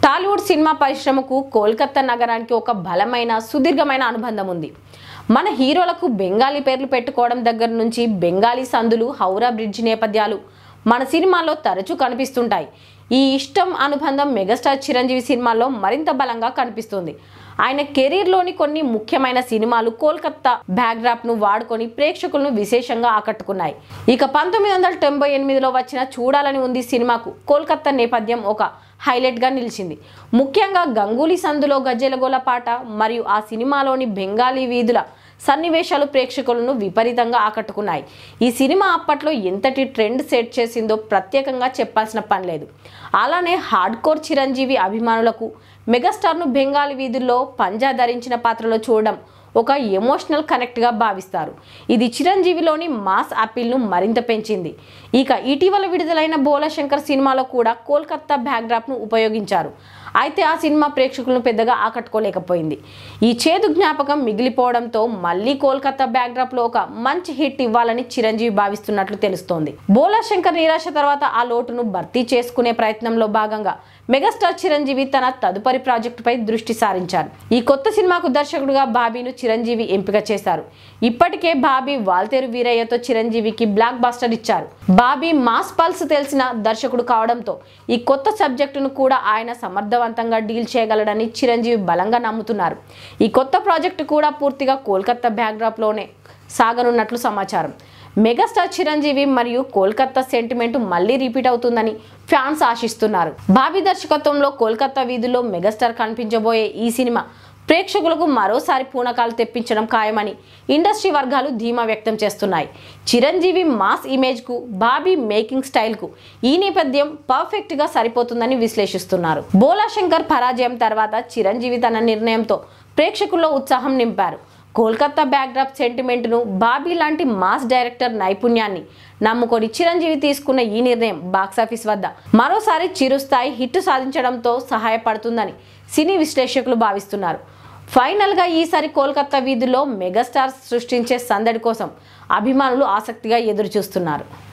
Tollywood cinema పరిశ్రమకు కోల్కతా నగరానికి ఒక బలమైన సుదీర్ఘమైన అనుబంధం ఉంది. మన హీరోలకు బెంగాలీ పేర్లు పెట్టుకోవడం దగ్గర నుంచి బెంగాలీ సందులు, హౌరా బ్రిడ్జ్ నేపథ్యాలు మన సినిమాల్లో తరచూ కనిపిస్తుంటాయి. ఈ ఇష్టం, అనుబంధం మెగాస్టార్ చిరంజీవి సినిమాల్లో మరింత బలంగా కనిపిస్తుంది. ఆయన కెరీర్లోని కొన్ని ముఖ్యమైన సినిమాలు కోల్కతా బ్యాక్డ్రాప్ను వాడుకొని ప్రేక్షకులను విశేషంగా ఆకట్టుకున్నాయి. ఇక 1998లో వచ్చిన చూడాలని ఉంది సినిమాకు కోల్కతా నేపథ్యం ఒక హైలైట్గా నిలిచింది. ముఖ్యంగా గంగూలీ సందులో గజ్జెలగోల పాట మరియు ఆ సినిమాలోని బెంగాలీ వీధుల సన్నివేశాలు ప్రేక్షకులను విపరీతంగా ఆకట్టుకున్నాయి. ఈ సినిమా అప్పట్లో ఎంతటి ట్రెండ్ సెట్ చేసిందో ప్రత్యేకంగా చెప్పాల్సిన పని లేదు. అలానే హార్డ్ కోర్ చిరంజీవి అభిమానులకు మెగాస్టార్ను బెంగాలీ వీధుల్లో పంజా ధరించిన పాత్రలో చూడడం ఒక ఎమోషనల్ కనెక్ట్గా భావిస్తారు. ఇది చిరంజీవిలోని మాస్ అపీల్ను మరింత పెంచింది. ఇక ఇటీవల విడుదలైన బోలాశంకర్ సినిమాలో కూడా కోల్కతా బ్యాక్డ్రాప్ను ఉపయోగించారు. అయితే ఆ సినిమా ప్రేక్షకులను పెద్దగా ఆకట్టుకోలేకపోయింది. ఈ చేదు జ్ఞాపకం మిగిలిపోవడంతో మళ్ళీ కోల్కతా బ్యాక్డ్రాప్లో ఒక మంచి హిట్ ఇవ్వాలని చిరంజీవి భావిస్తున్నట్లు తెలుస్తోంది. బోలాశంకర్ నిరాశ తర్వాత ఆ లోటును భర్తీ చేసుకునే ప్రయత్నంలో భాగంగా మెగాస్టార్ చిరంజీవి తన తదుపరి ప్రాజెక్టుపై దృష్టి సారించారు. ఈ కొత్త సినిమాకు దర్శకుడుగా బాబీను చిరంజీవి ఎంపిక చేశారు. ఇప్పటికే బాబీ వాల్తేరు వీరయ్యతో చిరంజీవికి బ్లాక్ బస్టర్ ఇచ్చారు. బాబీ మాస్ పల్స్ తెలిసిన దర్శకుడు కావడంతో ఈ కొత్త సబ్జెక్టును కూడా ఆయన సమర్థవంతంగా డీల్ చేయగలడని చిరంజీవి బలంగా నమ్ముతున్నారు. ఈ కొత్త ప్రాజెక్టు కూడా పూర్తిగా కోల్కతా బ్యాక్డ్రాప్లోనే సాగనున్నట్లు సమాచారం. మెగాస్టార్ చిరంజీవి మరియు కోల్కతా సెంటిమెంట్ మళ్ళీ రిపీట్ అవుతుందని ఫ్యాన్స్ ఆశిస్తున్నారు. బాబీ దర్శకత్వంలో కోల్కతా వీధుల్లో మెగాస్టార్ కనిపించబోయే ఈ సినిమా ప్రేక్షకులకు మరోసారి పూనకాలు తెప్పించడం ఖాయమని ఇండస్ట్రీ వర్గాలు ధీమా వ్యక్తం చేస్తున్నాయి. చిరంజీవి మాస్ ఇమేజ్కు, బాబీ మేకింగ్ స్టైల్కు ఈ నేపథ్యం పర్ఫెక్ట్గా సరిపోతుందని విశ్లేషిస్తున్నారు. బోలాశంకర్ పరాజయం తర్వాత చిరంజీవి తన నిర్ణయంతో ప్రేక్షకుల్లో ఉత్సాహం నింపారు. కోల్కతా బ్యాక్డ్రాప్ సెంటిమెంట్ను, బాబీ లాంటి మాస్ డైరెక్టర్ నైపుణ్యాన్ని నమ్ముకొని చిరంజీవి తీసుకున్న ఈ నిర్ణయం బాక్సాఫీస్ వద్ద మరోసారి చిరుస్థాయి హిట్ సాధించడంతో సహాయపడుతుందని సినీ విశ్లేషకులు భావిస్తున్నారు. ఫైనల్గా ఈసారి కోల్కతా వీధుల్లో మెగాస్టార్ సృష్టించే సందడి కోసం అభిమానులు ఆసక్తిగా ఎదురుచూస్తున్నారు.